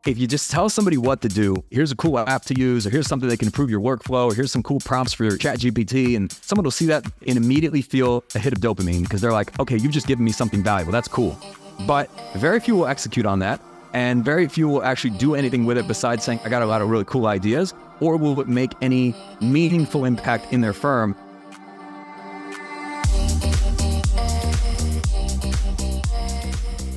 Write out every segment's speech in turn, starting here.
If you just tell somebody what to do, here's a cool app to use, or here's something that can improve your workflow, or here's some cool prompts for your ChatGPT, and someone will see that and immediately feel a hit of dopamine because they're like, okay, you've just given me something valuable. That's cool. But very few will execute on that, and very few will actually do anything with it besides saying, I got a lot of really cool ideas, or will it make any meaningful impact in their firm?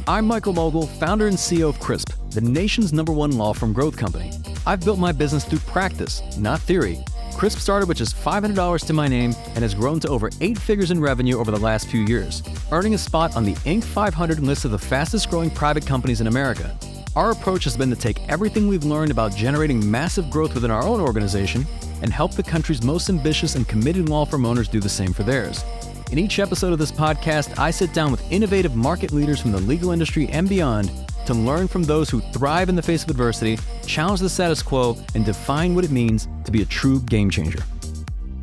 I'm Michael Mogill, founder and CEO of Crisp, the nation's #1 law firm growth company. I've built my business through practice, not theory. Crisp started with just $500 to my name and has grown to over 8 figures in revenue over the last few years, earning a spot on the Inc. 500 list of the fastest growing private companies in America. Our approach has been to take everything we've learned about generating massive growth within our own organization and help the country's most ambitious and committed law firm owners do the same for theirs. In each episode of this podcast, I sit down with innovative market leaders from the legal industry and beyond to learn from those who thrive in the face of adversity, challenge the status quo, and define what it means to be a true game changer.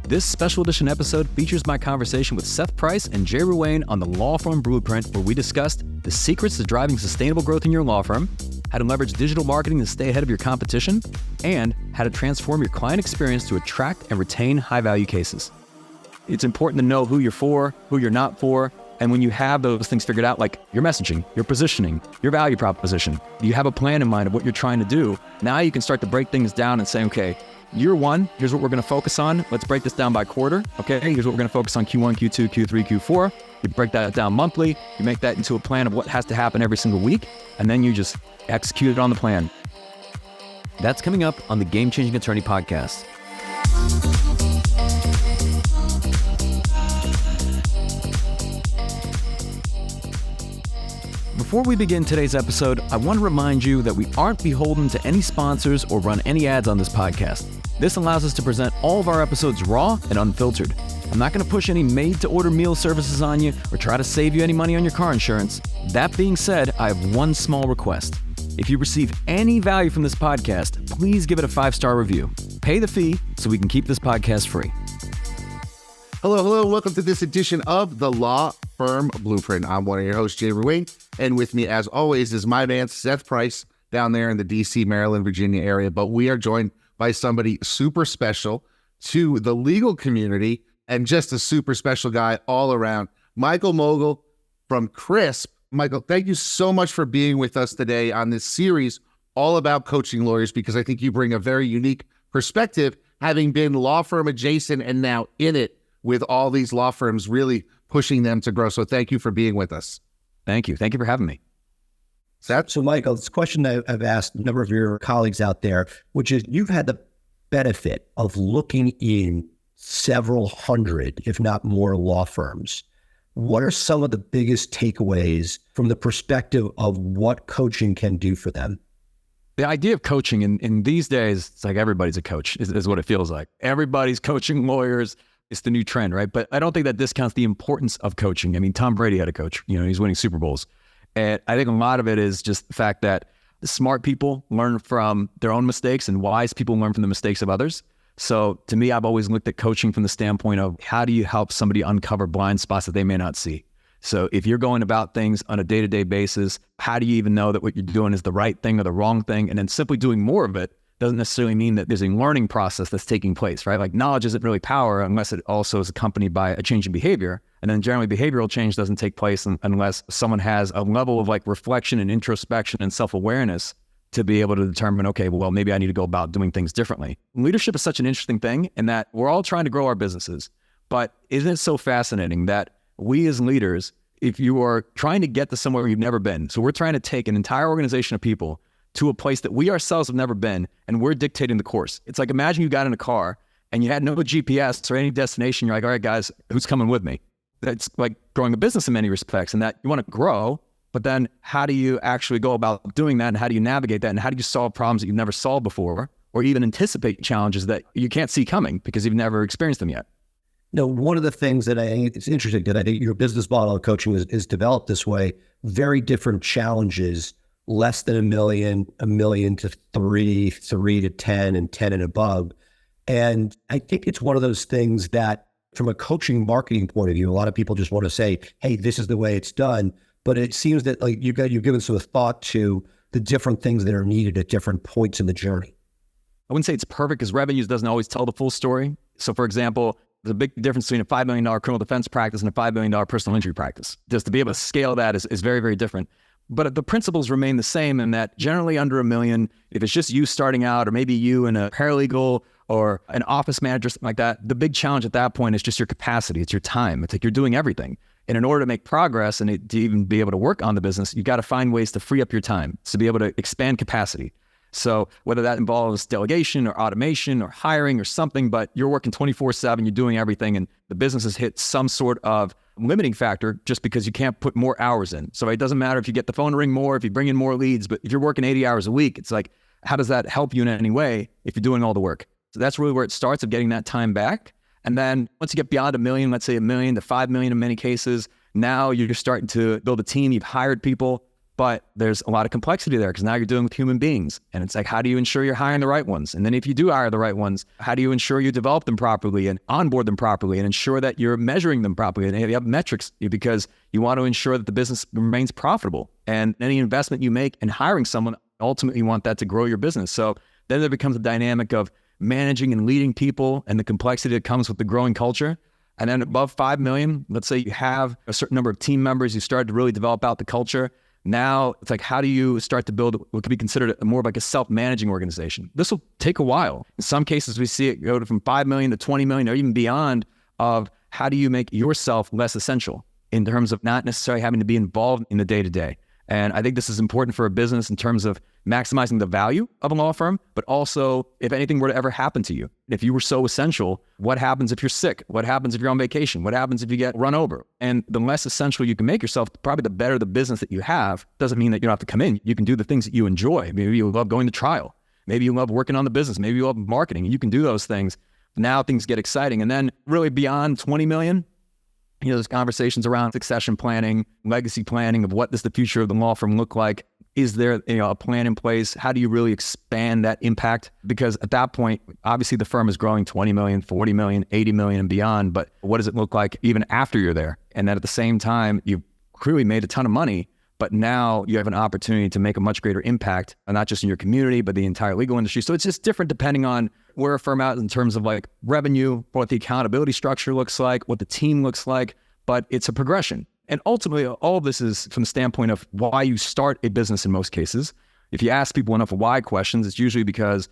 This special edition episode features my conversation with Seth Price and Jay Ruane on the Law Firm Blueprint, where we discussed the secrets to driving sustainable growth in your law firm, how to leverage digital marketing to stay ahead of your competition, and how to transform your client experience to attract and retain high-value cases. It's important to know who you're for, who you're not for, and when you have those things figured out, like your messaging, your positioning, your value proposition, you have a plan in mind of what you're trying to do, now you can start to break things down and say, okay, year one, here's what we're going to focus on. Let's break this down by quarter. Okay, here's what we're going to focus on Q1, Q2, Q3, Q4. You break that down monthly. You make that into a plan of what has to happen every single week, and then you just execute it on the plan. That's coming up on the Game Changing Attorney podcast. Before we begin today's episode, I want to remind you that we aren't beholden to any sponsors or run any ads on this podcast. This allows us to present all of our episodes raw and unfiltered. I'm not going to push any made-to-order meal services on you or try to save you any money on your car insurance. That being said, I have one small request. If you receive any value from this podcast, please give it a 5-star review. Pay the fee so we can keep this podcast free. Hello. Welcome to this edition of the Law Firm Blueprint. I'm one of your hosts, Jay Ruane, and with me, as always, is my man, Seth Price, down there in the D.C., Maryland, Virginia area. But we are joined by somebody super special to the legal community and just a super special guy all around, Michael Mogill from Crisp. Michael, thank you so much for being with us today on this series all about coaching lawyers, because I think you bring a very unique perspective, having been law firm adjacent and now in it with all these law firms, really pushing them to grow. So thank you for being with us. Thank you. Thank you for having me. So Michael, it's a question that I've asked a number of your colleagues out there, which is you've had the benefit of looking in several hundred, if not more, law firms. What are some of the biggest takeaways from the perspective of what coaching can do for them? The idea of coaching in these days, it's like everybody's a coach is what it feels like. Everybody's coaching lawyers. It's the new trend, right? But I don't think that discounts the importance of coaching. I mean, Tom Brady had a coach, he's winning Super Bowls. And I think a lot of it is just the fact that the smart people learn from their own mistakes and wise people learn from the mistakes of others. So to me, I've always looked at coaching from the standpoint of how do you help somebody uncover blind spots that they may not see? So if you're going about things on a day-to-day basis, how do you even know that what you're doing is the right thing or the wrong thing? And then simply doing more of it doesn't necessarily mean that there's a learning process that's taking place, right? Like knowledge isn't really power unless it also is accompanied by a change in behavior. And then generally behavioral change doesn't take place unless someone has a level of like reflection and introspection and self-awareness to be able to determine, okay, well, maybe I need to go about doing things differently. Leadership is such an interesting thing in that we're all trying to grow our businesses, but isn't it so fascinating that we as leaders, if you are trying to get to somewhere you've never been, so we're trying to take an entire organization of people to a place that we ourselves have never been, and we're dictating the course. It's like, imagine you got in a car and you had no GPS or any destination. You're like, all right, guys, who's coming with me? That's like growing a business in many respects, and that you want to grow, but then how do you actually go about doing that, and how do you navigate that, and how do you solve problems that you've never solved before, or even anticipate challenges that you can't see coming because you've never experienced them yet? No, one of the things that I think it's interesting that I think your business model of coaching is developed this way, very different challenges, less than $1 million to 3 to 10, and 10 and above. And I think it's one of those things that from a coaching marketing point of view, a lot of people just want to say, hey, this is the way it's done. But it seems that like you've given some thought to the different things that are needed at different points in the journey? I wouldn't say it's perfect because revenues doesn't always tell the full story. So for example, there's a big difference between a $5 million criminal defense practice and a $5 million personal injury practice. Just to be able to scale that is very, very different. But the principles remain the same in that generally under $1 million, if it's just you starting out or maybe you and a paralegal or an office manager, something like that, the big challenge at that point is just your capacity. It's your time. It's like you're doing everything. And in order to make progress and to even be able to work on the business, you've got to find ways to free up your time to be able to expand capacity. So whether that involves delegation or automation or hiring or something, but you're working 24/7, you're doing everything, and the business has hit some sort of limiting factor just because you can't put more hours in. So it doesn't matter if you get the phone to ring more, if you bring in more leads, but if you're working 80 hours a week, it's like, how does that help you in any way if you're doing all the work? So that's really where it starts, of getting that time back. And then once you get beyond $1 million, let's say $1 million to $5 million in many cases, now you're starting to build a team, you've hired people, but there's a lot of complexity there because now you're dealing with human beings. And it's like, how do you ensure you're hiring the right ones? And then if you do hire the right ones, how do you ensure you develop them properly and onboard them properly and ensure that you're measuring them properly and you have metrics, because you want to ensure that the business remains profitable. And any investment you make in hiring someone, ultimately you want that to grow your business. So then there becomes a dynamic of managing and leading people and the complexity that comes with the growing culture. And then above 5 million, let's say you have a certain number of team members, you start to really develop out the culture. Now it's like, how do you start to build what could be considered more of like a self-managing organization? This will take a while. In some cases, we see it go from 5 million to 20 million or even beyond, of how do you make yourself less essential in terms of not necessarily having to be involved in the day-to-day. And I think this is important for a business in terms of maximizing the value of a law firm, but also if anything were to ever happen to you, if you were so essential, what happens if you're sick? What happens if you're on vacation? What happens if you get run over? And the less essential you can make yourself, probably the better the business that you have. Doesn't mean that you don't have to come in. You can do the things that you enjoy. Maybe you love going to trial. Maybe you love working on the business. Maybe you love marketing. You can do those things. Now things get exciting. And then really beyond 20 million, there's conversations around succession planning, legacy planning of what does the future of the law firm look like? Is there a plan in place? How do you really expand that impact? Because at that point, obviously the firm is growing 20 million, 40 million, 80 million and beyond, but what does it look like even after you're there? And then at the same time, you've clearly made a ton of money, but now you have an opportunity to make a much greater impact, not just in your community, but the entire legal industry. So it's just different depending on where a firm out in terms of like revenue, what the accountability structure looks like, what the team looks like, but it's a progression. And ultimately, all of this is from the standpoint of why you start a business in most cases. If you ask people enough why questions, it's usually because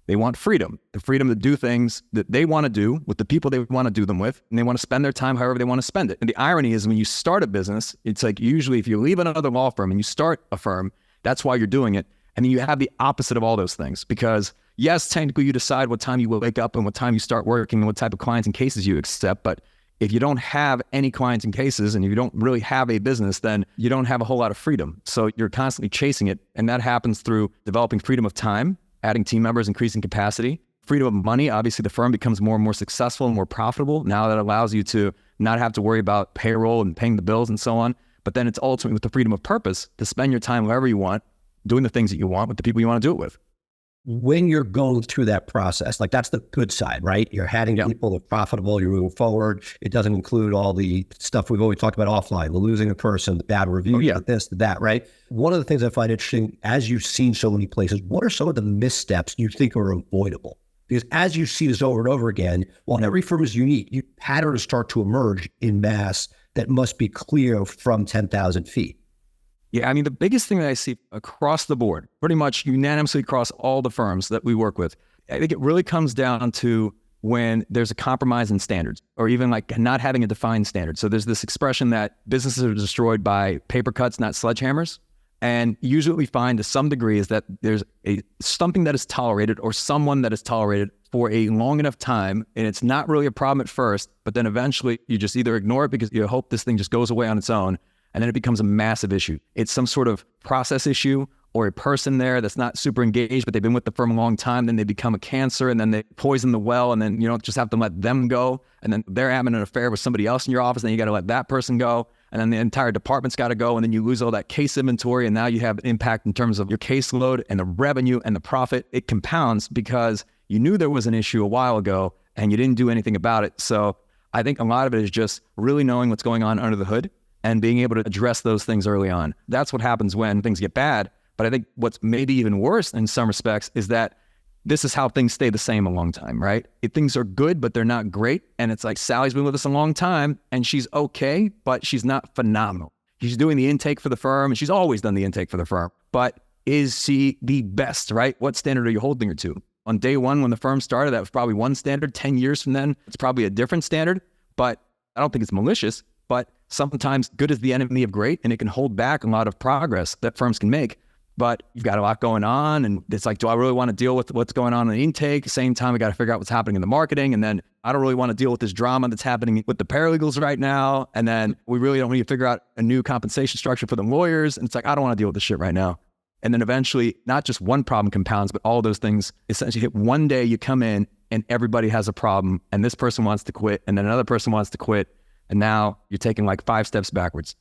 they want freedom, the freedom to do things that they want to do with the people they want to do them with, and they want to spend their time however they want to spend it. And the irony is when you start a business, it's like usually if you leave another law firm and you start a firm, that's why you're doing it. And then you have the opposite of all those things because yes, technically you decide what time you will wake up and what time you start working and what type of clients and cases you accept, but if you don't have any clients and cases and you don't really have a business, then you don't have a whole lot of freedom. So you're constantly chasing it. And that happens through developing freedom of time, adding team members, increasing capacity, freedom of money. Obviously, the firm becomes more and more successful and more profitable. Now that allows you to not have to worry about payroll and paying the bills and so on. But then it's ultimately with the freedom of purpose to spend your time wherever you want, doing the things that you want with the people you want to do it with. When you're going through that process, like that's the good side, right? You're having people that are profitable, you're moving forward. It doesn't include all the stuff we've always talked about offline, the losing a person, the bad review, this, that, right? One of the things I find interesting, as you've seen so many places, what are some of the missteps you think are avoidable? Because as you see this over and over again, while every firm is unique, patterns start to emerge in mass that must be clear from 10,000 feet. Yeah, I mean, the biggest thing that I see across the board, pretty much unanimously across all the firms that we work with, I think it really comes down to when there's a compromise in standards or even like not having a defined standard. So there's this expression that businesses are destroyed by paper cuts, not sledgehammers. And usually what we find to some degree is that there's something that is tolerated or someone that is tolerated for a long enough time. And it's not really a problem at first, but then eventually you just either ignore it because you hope this thing just goes away on its own. And then it becomes a massive issue. It's some sort of process issue or a person there that's not super engaged, but they've been with the firm a long time. Then they become a cancer and then they poison the well. And then you don't just have to let them go. And then they're having an affair with somebody else in your office. And then you got to let that person go. And then the entire department's got to go. And then you lose all that case inventory. And now you have impact in terms of your caseload and the revenue and the profit. It compounds because you knew there was an issue a while ago and you didn't do anything about it. So I think a lot of it is just really knowing what's going on under the hood and being able to address those things early on. That's what happens when things get bad. But I think what's maybe even worse in some respects is that this is how things stay the same a long time, right? If things are good, but they're not great. And it's like, Sally's been with us a long time and she's okay, but she's not phenomenal. She's doing the intake for the firm and she's always done the intake for the firm. But is she the best, right? What standard are you holding her to? On day one, when the firm started, that was probably one standard. 10 years from then, it's probably a different standard. But I don't think it's malicious, but sometimes good is the enemy of great, and it can hold back a lot of progress that firms can make. But you've got a lot going on, and it's like, do I really want to deal with what's going on in the intake? At the same time, we got to figure out what's happening in the marketing, and then I don't really want to deal with this drama that's happening with the paralegals right now, and then we really don't need to figure out a new compensation structure for the lawyers, and it's like, I don't want to deal with this shit right now. And then eventually, not just one problem compounds, but all those things essentially hit. One day you come in, and everybody has a problem, and this person wants to quit, and then another person wants to quit, and now you're taking like 5 steps backwards.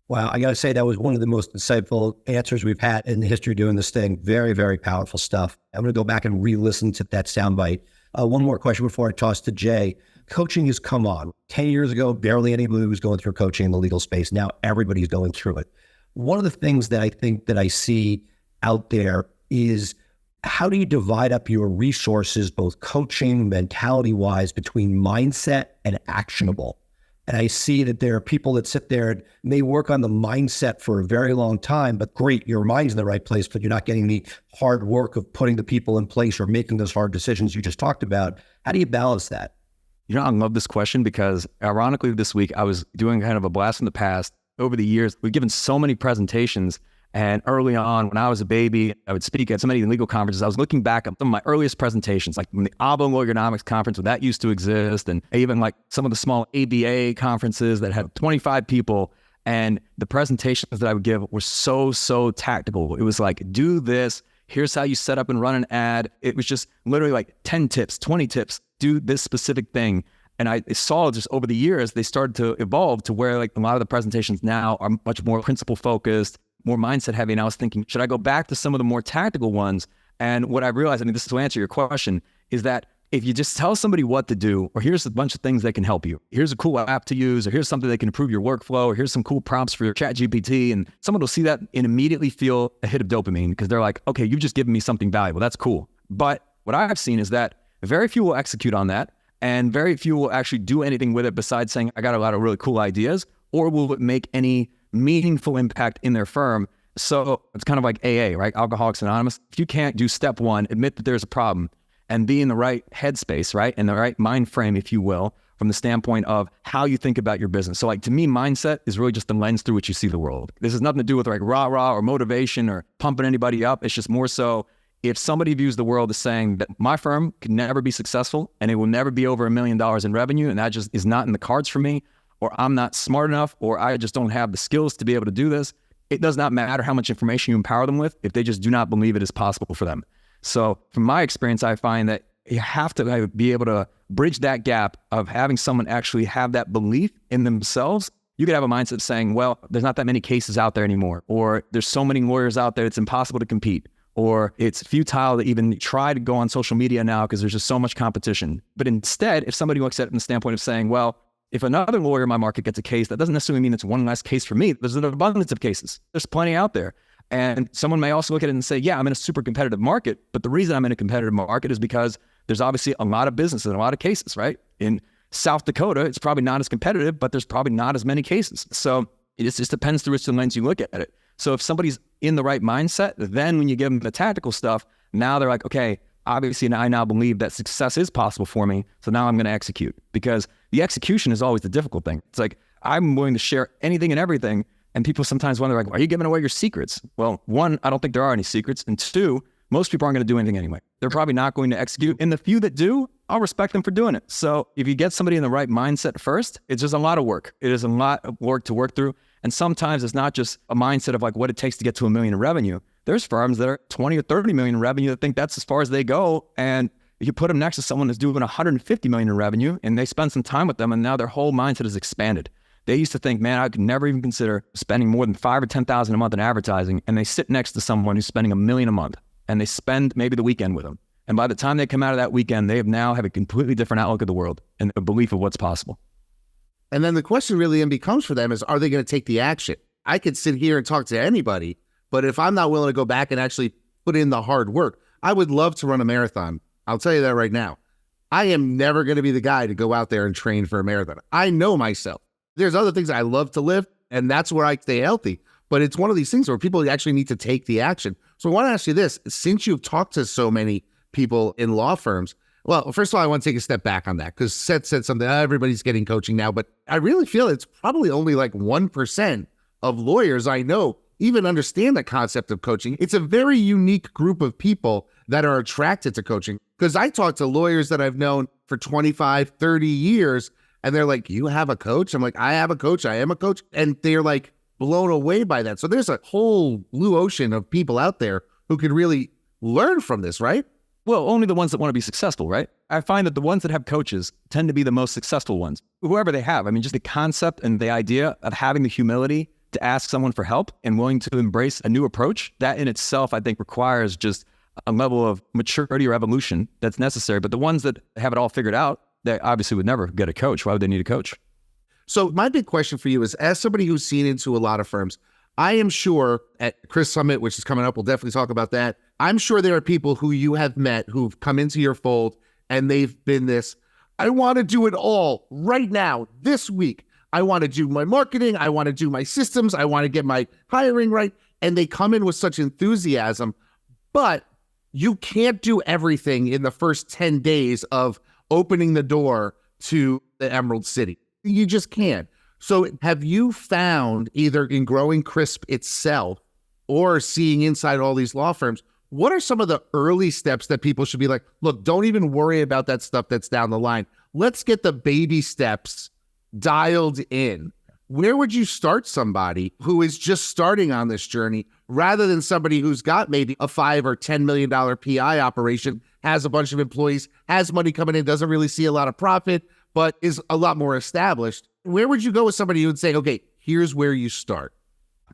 Wow, I got to say that was one of the most insightful answers we've had in the history of doing this thing. Very, very powerful stuff. I'm going to go back and re-listen to that soundbite. One more question before I toss to Jay. Coaching has come on. 10 years ago, barely anybody was going through coaching in the legal space. Now everybody's going through it. One of the things that I think that I see out there is, how do you divide up your resources, both coaching, mentality-wise, between mindset and actionable? And I see that there are people that sit there and may work on the mindset for a very long time, but great, your mind's in the right place, but you're not getting the hard work of putting the people in place or making those hard decisions you just talked about. How do you balance that? You know, I love this question because ironically this week I was doing kind of a blast from the past. Over the years, we've given so many presentations. And early on, when I was a baby, I would speak at so many legal conferences. I was looking back at some of my earliest presentations, like from the Oblong Ergonomics Conference, when that used to exist, and even like some of the small ABA conferences that had 25 people. And the presentations that I would give were so tactical. It was like, do this. Here's how you set up and run an ad. It was just literally like 10 tips, 20 tips, do this specific thing. And I saw just over the years, they started to evolve to where like a lot of the presentations now are much more principle focused, more mindset heavy. And I was thinking, should I go back to some of the more tactical ones? And what I realized, I mean, this is to answer your question, is that if you just tell somebody what to do, or here's a bunch of things that can help you, here's a cool app to use, or here's something that can improve your workflow, or here's some cool prompts for your chat GPT, and someone will see that and immediately feel a hit of dopamine because they're like, okay, you've just given me something valuable. That's cool. But what I've seen is that very few will execute on that, and very few will actually do anything with it besides saying, I got a lot of really cool ideas, or will it make any meaningful impact in their firm? So it's kind of like AA, right? Alcoholics Anonymous. If you can't do step one, admit that there's a problem, and be in the right headspace, right? In the right mind frame, if you will, from the standpoint of how you think about your business. So like, to me, mindset is really just the lens through which you see the world. This has nothing to do with like rah-rah or motivation or pumping anybody up. It's just more so, if somebody views the world as saying that my firm can never be successful and it will never be over $1 million in revenue, and that just is not in the cards for me, or I'm not smart enough, or I just don't have the skills to be able to do this, it does not matter how much information you empower them with if they just do not believe it is possible for them. So from my experience, I find that you have to be able to bridge that gap of having someone actually have that belief in themselves. You could have a mindset saying, well, there's not that many cases out there anymore, or there's so many lawyers out there, it's impossible to compete, or it's futile to even try to go on social media now because there's just so much competition. But instead, if somebody looks at it from the standpoint of saying, well, if another lawyer in my market gets a case, that doesn't necessarily mean it's one less case for me. There's an abundance of cases. There's plenty out there. And someone may also look at it and say, yeah, I'm in a super competitive market, but the reason I'm in a competitive market is because there's obviously a lot of business and a lot of cases, right? In South Dakota, it's probably not as competitive, but there's probably not as many cases. So it just depends through which lens you look at it. So if somebody's in the right mindset, then when you give them the tactical stuff, now they're like, okay, obviously I now believe that success is possible for me. So now I'm going to execute, because the execution is always the difficult thing. It's like, I'm willing to share anything and everything. And people sometimes wonder, like, are you giving away your secrets? Well, one, I don't think there are any secrets. And two, most people aren't going to do anything anyway. They're probably not going to execute. And the few that do, I'll respect them for doing it. So if you get somebody in the right mindset first, it's just a lot of work. It is a lot of work to work through. And sometimes it's not just a mindset of like what it takes to get to $1 million in revenue. There's firms that are 20 or 30 million in revenue that think that's as far as they go. And you put them next to someone that's doing 150 million in revenue, and they spend some time with them, and now their whole mindset is expanded. They used to think, man, I could never even consider spending more than $5,000 or $10,000 a month in advertising. And they sit next to someone who's spending $1 million a month, and they spend maybe the weekend with them. And by the time they come out of that weekend, they now have a completely different outlook of the world and a belief of what's possible. And then the question really then becomes for them is, are they going to take the action? I could sit here and talk to anybody, But if I'm not willing to go back and actually put in the hard work, I would love to run a marathon. I'll tell you that right now. I am never going to be the guy to go out there and train for a marathon. I know myself. There's other things I love to live, and that's where I stay healthy. But it's one of these things where people actually need to take the action. So I want to ask you this. Since you've talked to so many people in law firms, well, first of all, I want to take a step back on that because Seth said something, everybody's getting coaching now, but I really feel it's probably only like 1% of lawyers I know even understand the concept of coaching. It's a very unique group of people that are attracted to coaching because I talk to lawyers that I've known for 25, 30 years, and they're like, you have a coach? I'm like, I have a coach. I am a coach. And they're like blown away by that. So there's a whole blue ocean of people out there who could really learn from this, right? Well, only the ones that want to be successful, right? I find that the ones that have coaches tend to be the most successful ones, whoever they have. I mean, just the concept and the idea of having the humility to ask someone for help and willing to embrace a new approach, that in itself, I think requires just a level of maturity or evolution that's necessary. But the ones that have it all figured out, they obviously would never get a coach. Why would they need a coach? So my big question for you is, as somebody who's seen into a lot of firms, I am sure at Chris Summit, which is coming up, we'll definitely talk about that. I'm sure there are people who you have met who've come into your fold and they've been this, I want to do it all right now, this week. I want to do my marketing. I want to do my systems. I want to get my hiring right. And they come in with such enthusiasm, but you can't do everything in the first 10 days of opening the door to the Emerald City. You just can't. So have you found, either in growing Crisp itself or seeing inside all these law firms, what are some of the early steps that people should be like, look, don't even worry about that stuff that's down the line. Let's get the baby steps dialed in. Where would you start somebody who is just starting on this journey rather than somebody who's got maybe a $5 or $10 million PI operation, has a bunch of employees, has money coming in, doesn't really see a lot of profit, but is a lot more established? Where would you go with somebody who would say, okay, here's where you start?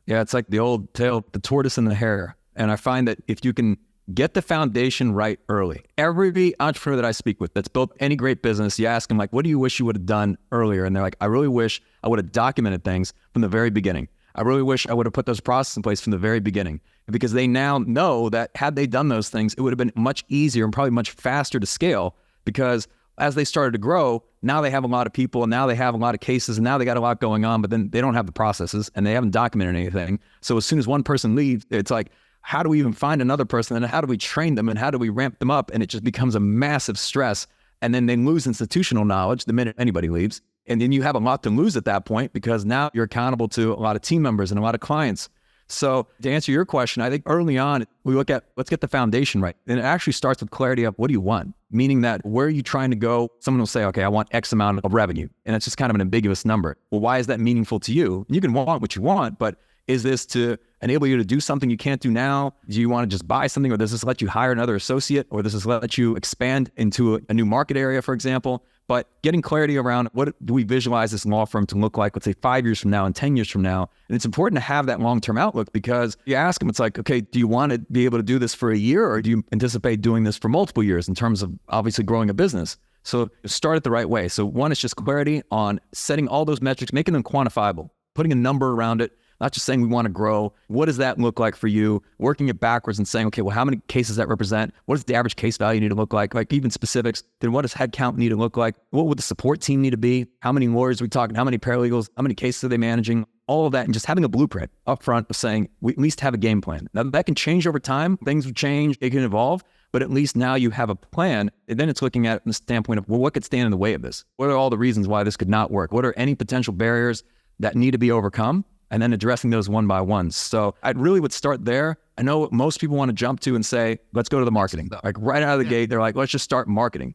Yeah, it's like the old tale, the tortoise and the hare. And I find that if you can get the foundation right early, every entrepreneur that I speak with that's built any great business, you ask them like, what do you wish you would have done earlier? And they're like, I really wish I would have documented things from the very beginning. I really wish I would have put those processes in place from the very beginning, because they now know that had they done those things, it would have been much easier and probably much faster to scale, because as they started to grow, now they have a lot of people and now they have a lot of cases and now they got a lot going on, but then they don't have the processes and they haven't documented anything. So as soon as one person leaves, it's like, how do we even find another person, and how do we train them, and how do we ramp them up? And it just becomes a massive stress. And then they lose institutional knowledge the minute anybody leaves. And then you have a lot to lose at that point, because now you're accountable to a lot of team members and a lot of clients. So to answer your question, I think early on, we look at, let's get the foundation right. And it actually starts with clarity of what do you want? Meaning that, where are you trying to go? Someone will say, okay, I want X amount of revenue. And it's just kind of an ambiguous number. Well, why is that meaningful to you? You can want what you want, but is this to enable you to do something you can't do now? Do you want to just buy something, or does this let you hire another associate, or does this let you expand into a new market area, for example? But getting clarity around, what do we visualize this law firm to look like, let's say 5 years from now and 10 years from now? And it's important to have that long-term outlook, because you ask them, it's like, okay, do you want to be able to do this for a year, or do you anticipate doing this for multiple years in terms of obviously growing a business? So start it the right way. So one is just clarity on setting all those metrics, making them quantifiable, putting a number around it. Not just saying we want to grow. What does that look like for you? Working it backwards and saying, okay, well, how many cases that represent? What does the average case value need to look like? Like even specifics. Then what does headcount need to look like? What would the support team need to be? How many lawyers are we talking? How many paralegals? How many cases are they managing? All of that, and just having a blueprint up front of saying, we at least have a game plan. Now that can change over time. Things will change. It can evolve. But at least now you have a plan. And then it's looking at it from the standpoint of, well, what could stand in the way of this? What are all the reasons why this could not work? What are any potential barriers that need to be overcome? And then addressing those one by one. So I really would start there. I know most people want to jump to and say, let's go to the marketing. Like right out of the gate, they're like, let's just start marketing.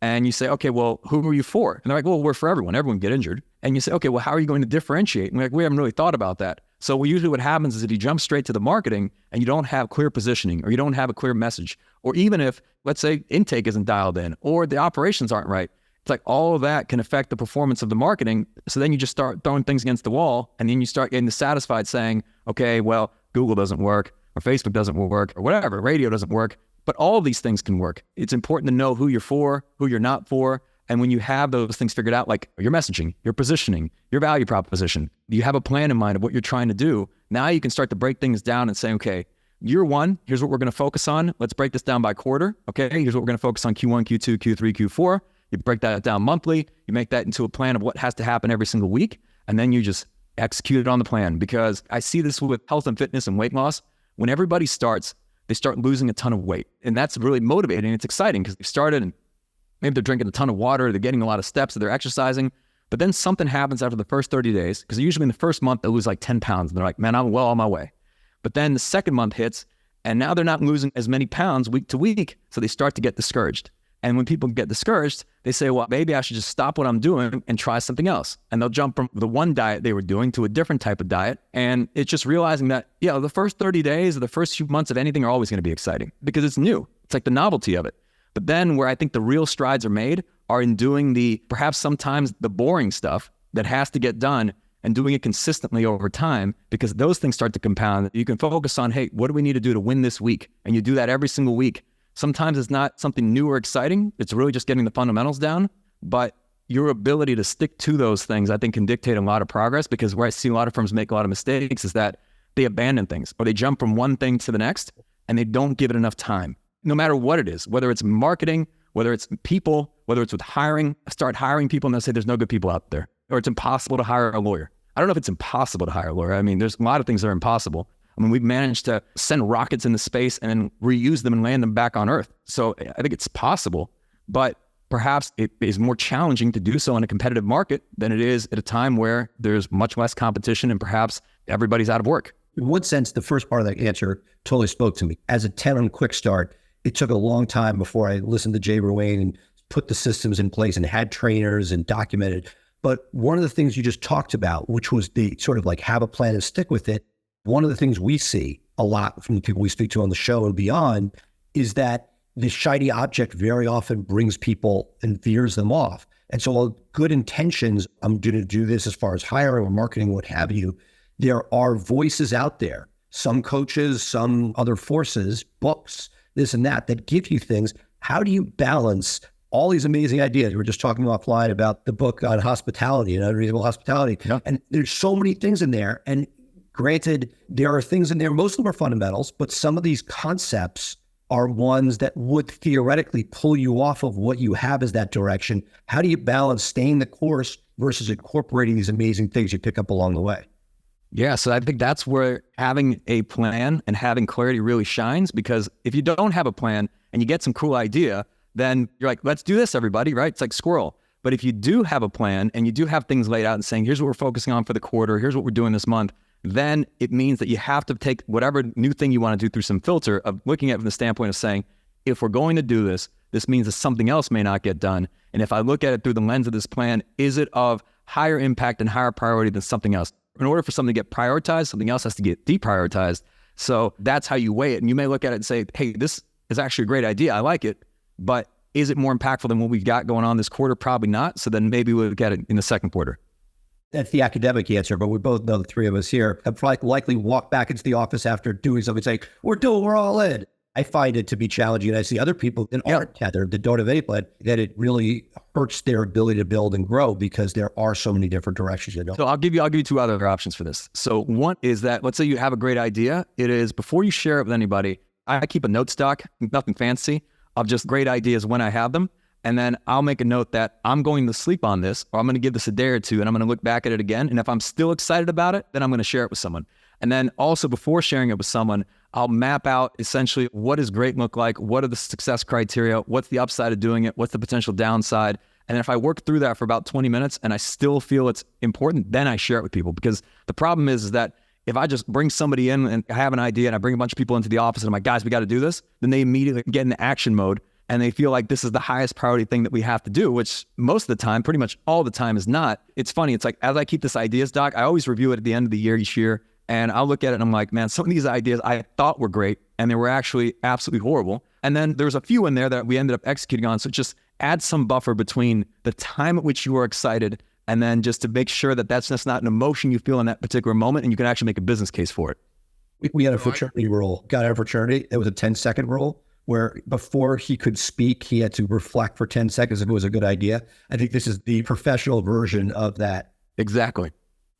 And you say, okay, well, who are you for? And they're like, well, we're for everyone. Everyone get injured. And you say, okay, well, how are you going to differentiate? And we're like, we haven't really thought about that. So usually what happens is if you jump straight to the marketing and you don't have clear positioning, or you don't have a clear message, or even if, let's say, intake isn't dialed in, or the operations aren't right, it's like all of that can affect the performance of the marketing. So then you just start throwing things against the wall, and then you start getting dissatisfied saying, okay, well, Google doesn't work, or Facebook doesn't work, or whatever, radio doesn't work. But all of these things can work. It's important to know who you're for, who you're not for, And when you have those things figured out, like your messaging, your positioning, your value proposition, you have a plan in mind of what you're trying to do. Now you can start to break things down and say, okay, year one, here's what we're going to focus on. Let's break this down by quarter. Okay, here's what we're going to focus on Q1, Q2, Q3, Q4. You break that down monthly. You make that into a plan of what has to happen every single week. And then you just execute it on the plan. Because I see this with health and fitness and weight loss. When everybody starts, they start losing a ton of weight. And that's really motivating. It's exciting because they started and maybe they're drinking a ton of water, they're getting a lot of steps, they're exercising. But then something happens after the first 30 days, because usually in the first month, they lose like 10 pounds. And they're like, man, I'm well on my way. But then the second month hits, and now they're not losing as many pounds week to week. So they start to get discouraged. And when people get discouraged, they say, well, maybe I should just stop what I'm doing and try something else. And they'll jump from the one diet they were doing to a different type of diet. And it's just realizing that, yeah, the first 30 days or the first few months of anything are always going to be exciting because it's new. It's like the novelty of it. But then where I think the real strides are made are in doing perhaps sometimes the boring stuff that has to get done and doing it consistently over time, because those things start to compound. You can focus on, hey, what do we need to do to win this week? And you do that every single week. Sometimes it's not something new or exciting. It's really just getting the fundamentals down. But your ability to stick to those things, I think, can dictate a lot of progress, because where I see a lot of firms make a lot of mistakes is that they abandon things or they jump from one thing to the next and they don't give it enough time. No matter what it is, whether it's marketing, whether it's people, whether it's with hiring, start hiring people and they'll say there's no good people out there, or it's impossible to hire a lawyer. I don't know if it's impossible to hire a lawyer. I mean, there's a lot of things that are impossible. I mean, we've managed to send rockets into space and then reuse them and land them back on Earth. So I think it's possible, but perhaps it is more challenging to do so in a competitive market than it is at a time where there's much less competition and perhaps everybody's out of work. In one sense, the first part of that answer totally spoke to me. As a 10 on Quick Start, it took a long time before I listened to Jay Ruane and put the systems in place and had trainers and documented. But one of the things you just talked about, which was the sort of like have a plan and stick with it. One of the things we see a lot from the people we speak to on the show and beyond is that the shiny object very often brings people and veers them off. And so while good intentions, I'm going to do this as far as hiring or marketing, what have you, there are voices out there, some coaches, some other forces, books, this and that give you things. How do you balance all these amazing ideas? We were just talking offline about the book on hospitality and unreasonable hospitality. Yeah. And there's so many things in there. And granted, there are things in there, most of them are fundamentals, but some of these concepts are ones that would theoretically pull you off of what you have as that direction. How do you balance staying the course versus incorporating these amazing things you pick up along the way? Yeah, so I think that's where having a plan and having clarity really shines, because if you don't have a plan and you get some cool idea, then you're like, let's do this, everybody, right? It's like squirrel. But if you do have a plan and you do have things laid out and saying, here's what we're focusing on for the quarter, here's what we're doing this month, then it means that you have to take whatever new thing you want to do through some filter of looking at it from the standpoint of saying, if we're going to do this, this means that something else may not get done. And if I look at it through the lens of this plan, is it of higher impact and higher priority than something else? In order for something to get prioritized, something else has to get deprioritized. So that's how you weigh it. And you may look at it and say, hey, this is actually a great idea. I like it. But is it more impactful than what we've got going on this quarter? Probably not. So then maybe we'll get it in the second quarter. That's the academic answer, but we both know, the three of us here have likely walked back into the office after doing something and saying, we're all in. I find it to be challenging. And I see other people that aren't tethered, that don't have any plan, that it really hurts their ability to build and grow because there are so many different directions. So I'll give you two other options for this. So one is that, let's say you have a great idea. It is, before you share it with anybody, I keep a note stock, nothing fancy, of just great ideas when I have them. And then I'll make a note that I'm going to sleep on this, or I'm going to give this a day or two, and I'm going to look back at it again. And if I'm still excited about it, then I'm going to share it with someone. And then also, before sharing it with someone, I'll map out essentially what does great look like? What are the success criteria? What's the upside of doing it? What's the potential downside? And if I work through that for about 20 minutes and I still feel it's important, then I share it with people. Because the problem is that if I just bring somebody in and I have an idea and I bring a bunch of people into the office and I'm like, guys, we got to do this, then they immediately get into action mode. And they feel like this is the highest priority thing that we have to do, which most of the time, pretty much all the time, is not. It's funny. It's like, as I keep this ideas doc, I always review it at the end of the year each year. And I'll look at it and I'm like, man, some of these ideas I thought were great and they were actually absolutely horrible. And then there's a few in there that we ended up executing on. So just add some buffer between the time at which you are excited and then just to make sure that that's just not an emotion you feel in that particular moment and you can actually make a business case for it. We had a fraternity rule, got out of fraternity. It was a 10-second rule. where before he could speak, he had to reflect for 10 seconds if it was a good idea. I think this is the professional version of that. Exactly.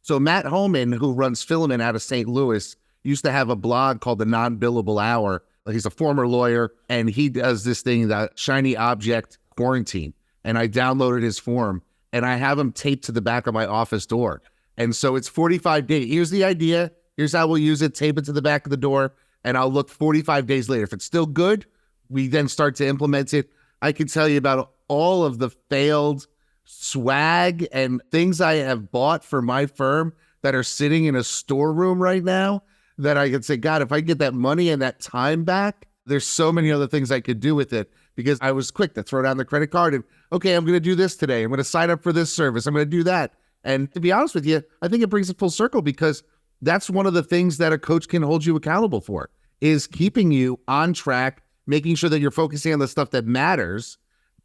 So Matt Holman, who runs Filament out of St. Louis, used to have a blog called the Non-Billable Hour. He's a former lawyer, and he does this thing, that shiny object quarantine. And I downloaded his form, and I have him taped to the back of my office door. And so it's 45 days. Here's the idea. Here's how we'll use it. Tape it to the back of the door, and I'll look 45 days later. If it's still good, we then start to implement it. I can tell you about all of the failed swag and things I have bought for my firm that are sitting in a storeroom right now that I could say, God, if I get that money and that time back, there's so many other things I could do with it, because I was quick to throw down the credit card and, okay, I'm going to do this today. I'm going to sign up for this service. I'm going to do that. And to be honest with you, I think it brings it full circle, because that's one of the things that a coach can hold you accountable for, is keeping you on track, making sure that you're focusing on the stuff that matters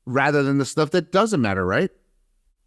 rather than the stuff that doesn't matter, right?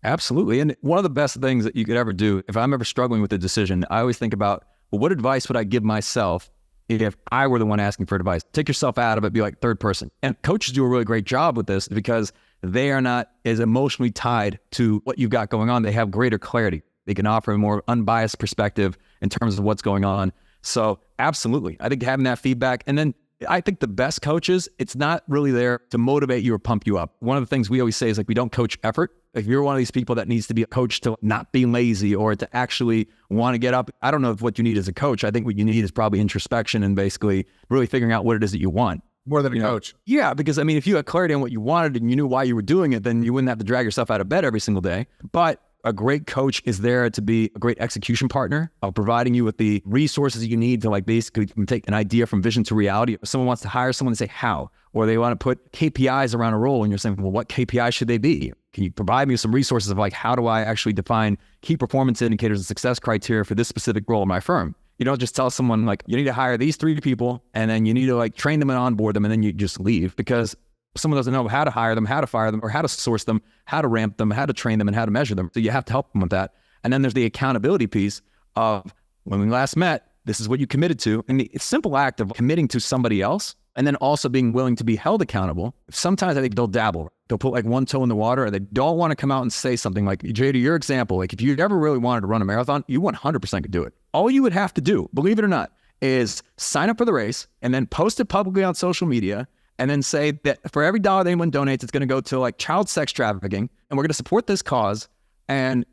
Absolutely. And one of the best things that you could ever do, if I'm ever struggling with a decision, I always think about, well, what advice would I give myself if I were the one asking for advice? Take yourself out of it, be like third person. And coaches do a really great job with this, because they are not as emotionally tied to what you've got going on. They have greater clarity. They can offer a more unbiased perspective in terms of what's going on. So absolutely, I think having that feedback. And then I think the best coaches, it's not really there to motivate you or pump you up. One of the things we always say is, like, we don't coach effort. If you're one of these people that needs to be a coach to not be lazy or to actually want to get up, I don't know if what you need as a coach. I think what you need is probably introspection and basically really figuring out what it is that you want. More than a coach. Yeah, because I mean, if you had clarity on what you wanted and you knew why you were doing it, then you wouldn't have to drag yourself out of bed every single day. But a great coach is there to be a great execution partner of providing you with the resources you need to, like, basically take an idea from vision to reality. If someone wants to hire someone, to say how, or they want to put KPIs around a role, and you're saying, well, what KPIs should they be? Can you provide me with some resources of, like, how do I actually define key performance indicators and success criteria for this specific role in my firm? You don't just tell someone, like, you need to hire these 3 people, and then you need to, like, train them and onboard them, and then you just leave, because someone doesn't know how to hire them, how to fire them, or how to source them, how to ramp them, how to train them, and how to measure them. So you have to help them with that. And then there's the accountability piece of, when we last met, this is what you committed to. And the simple act of committing to somebody else, and then also being willing to be held accountable. Sometimes I think they'll dabble. They'll put, like, one toe in the water, and they don't want to come out and say something. Like, Jay, to your example, like, if you ever really wanted to run a marathon, you 100% could do it. All you would have to do, believe it or not, is sign up for the race and then post it publicly on social media, and then say that for every dollar that anyone donates, it's going to go to, like, child sex trafficking, and we're going to support this cause. And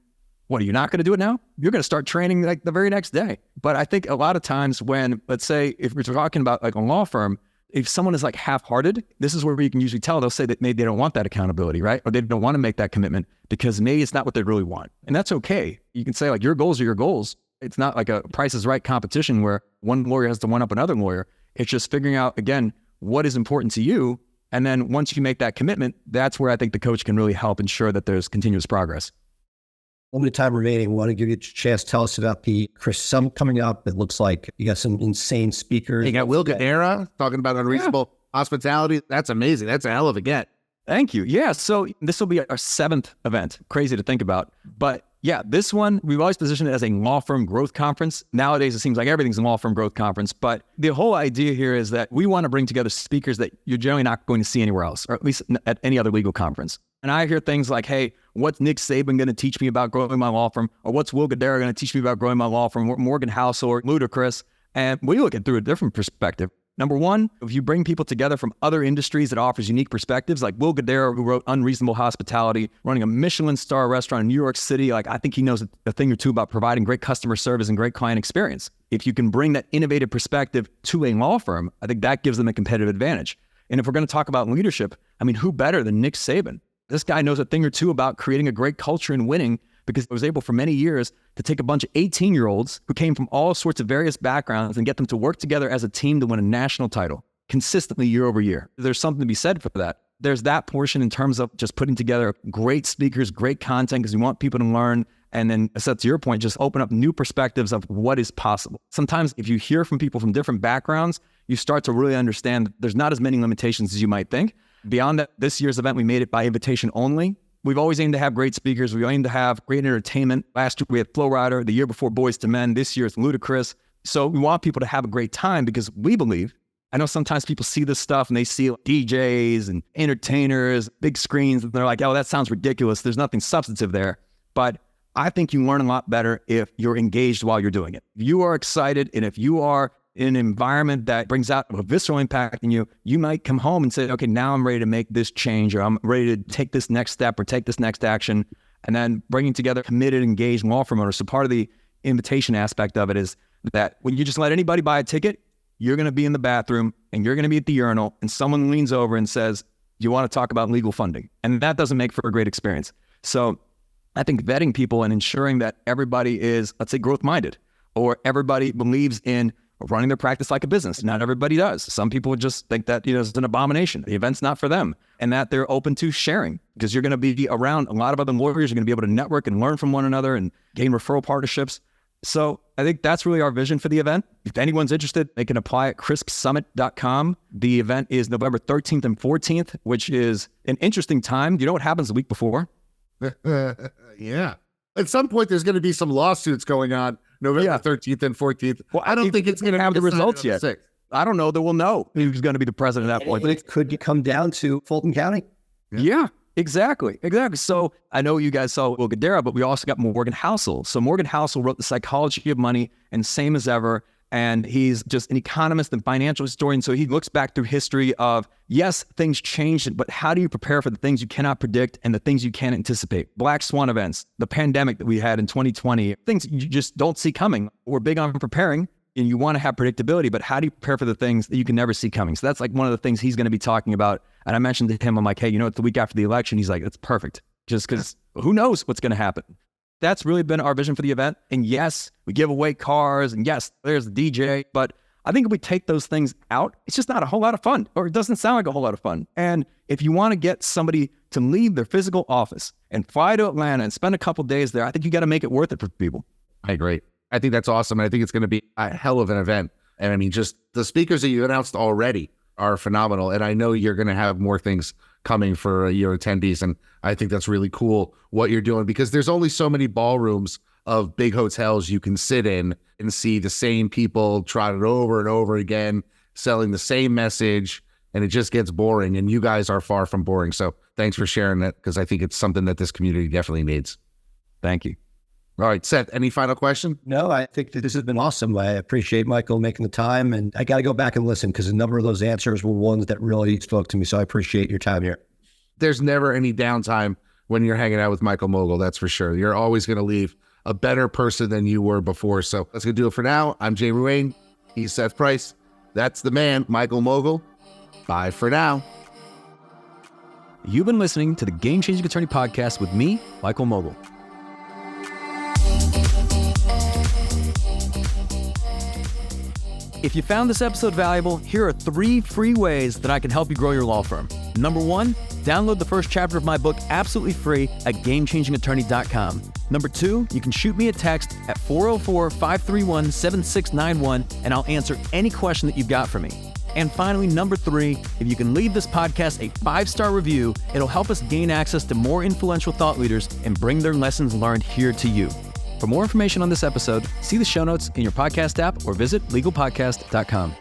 what, are you not going to do it now? You're going to start training, like, the very next day. But I think a lot of times when, let's say, if we're talking about, like, a law firm, if someone is, like, half-hearted, this is where you can usually tell. They'll say that maybe they don't want that accountability, right? Or they don't want to make that commitment because maybe it's not what they really want. And that's okay. You can say, like, your goals are your goals. It's not like a Price is Right competition where one lawyer has to one up another lawyer. It's just figuring out, again, what is important to you. And then once you make that commitment, that's where I think the coach can really help ensure that there's continuous progress. Limited time remaining. I want to give you a chance to tell us about the Chris Summit coming up. It looks like you got some insane speakers. You got Will Guidara talking about unreasonable hospitality. That's amazing. That's a hell of a get. Thank you. Yeah, so this will be our 7th event. Crazy to think about. But yeah, this one, we've always positioned it as a law firm growth conference. Nowadays, it seems like everything's a law firm growth conference. But the whole idea here is that we want to bring together speakers that you're generally not going to see anywhere else, or at least at any other legal conference. And I hear things like, hey, what's Nick Saban going to teach me about growing my law firm? Or what's Will Guidara going to teach me about growing my law firm? Or Morgan House or Ludacris? And we look at it through a different perspective. Number one, if you bring people together from other industries that offers unique perspectives, like Will Guidara, who wrote Unreasonable Hospitality, running a Michelin star restaurant in New York City, like, I think he knows a thing or two about providing great customer service and great client experience. If you can bring that innovative perspective to a law firm, I think that gives them a competitive advantage. And if we're going to talk about leadership, I mean, who better than Nick Saban? This guy knows a thing or two about creating a great culture and winning, because he was able for many years to take a bunch of 18-year-olds who came from all sorts of various backgrounds and get them to work together as a team to win a national title consistently year over year. There's something to be said for that. There's that portion in terms of just putting together great speakers, great content, because we want people to learn. And then, to your point, just open up new perspectives of what is possible. Sometimes if you hear from people from different backgrounds, you start to really understand that there's not as many limitations as you might think. Beyond that, this year's event, we made it by invitation only. We've always aimed to have great speakers. We aim to have great entertainment. Last year, we had Flo Rida. The year before, Boys to Men. This year, it's Ludacris. So we want people to have a great time, because we believe I know sometimes people see this stuff and they see DJs and entertainers, big screens, and they're like, oh, that sounds ridiculous. There's nothing substantive there. But I think you learn a lot better if you're engaged while you're doing it. If you are excited and if you are in an environment that brings out a visceral impact in you, you might come home and say, okay, now I'm ready to make this change, or I'm ready to take this next step or take this next action. And then bringing together committed, engaged law firm owners. So part of the invitation aspect of it is that when you just let anybody buy a ticket, you're going to be in the bathroom and you're going to be at the urinal and someone leans over and says, do you want to talk about legal funding? And that doesn't make for a great experience. So I think vetting people and ensuring that everybody is, let's say, growth-minded, or everybody believes in running their practice like a business. Not everybody does. Some people would just think that, it's an abomination. The event's not for them, and that they're open to sharing, because you're going to be around a lot of other lawyers. You're going to be able to network and learn from one another and gain referral partnerships. So I think that's really our vision for the event. If anyone's interested, they can apply at crispsummit.com. The event is November 13th and 14th, which is an interesting time. Do you know what happens the week before? Yeah. At some point, there's going to be some lawsuits going on November 13th and 14th. Well, I don't think it's going to have the results yet. I don't know that we'll know who's going to be the president at that point. But it could come down to Fulton County. Yeah, exactly. So I know you guys saw Will Guidara, but we also got Morgan Housel. So Morgan Housel wrote The Psychology of Money and Same as Ever. And he's just an economist and financial historian. So he looks back through history of, yes, things changed, but how do you prepare for the things you cannot predict and the things you can't anticipate? Black swan events, the pandemic that we had in 2020, things you just don't see coming. We're big on preparing, and you want to have predictability, but how do you prepare for the things that you can never see coming? So that's like one of the things he's going to be talking about. And I mentioned to him, I'm like, hey, it's the week after the election. He's like, it's perfect. Just because who knows what's going to happen? That's really been our vision for the event. And yes, we give away cars, and yes, there's the DJ, but I think if we take those things out, it's just not a whole lot of fun, or it doesn't sound like a whole lot of fun. And if you want to get somebody to leave their physical office and fly to Atlanta and spend a couple days there, I think you got to make it worth it for people. I agree. I think that's awesome. And I think it's going to be a hell of an event. And I mean, just the speakers that you announced already are phenomenal. And I know you're going to have more things coming for your attendees. And I think that's really cool what you're doing, because there's only so many ballrooms of big hotels you can sit in and see the same people trotted over and over again, selling the same message, and it just gets boring. And you guys are far from boring. So thanks for sharing that, because I think it's something that this community definitely needs. Thank you. All right, Seth, any final question? No, I think that this has been awesome. I appreciate Michael making the time, and I got to go back and listen, because a number of those answers were ones that really spoke to me. So I appreciate your time here. There's never any downtime when you're hanging out with Michael Mogill, that's for sure. You're always going to leave a better person than you were before. So that's going to do it for now. I'm Jay Ruane. He's Seth Price. That's the man, Michael Mogill. Bye for now. You've been listening to the Game Changing Attorney Podcast with me, Michael Mogill. If you found this episode valuable, here are 3 free ways that I can help you grow your law firm. Number 1, download the first chapter of my book absolutely free at GameChangingAttorney.com. Number 2, you can shoot me a text at 404-531-7691, and I'll answer any question that you've got for me. And finally, number 3, if you can leave this podcast a 5-star review, it'll help us gain access to more influential thought leaders and bring their lessons learned here to you. For more information on this episode, see the show notes in your podcast app or visit legalpodcast.com.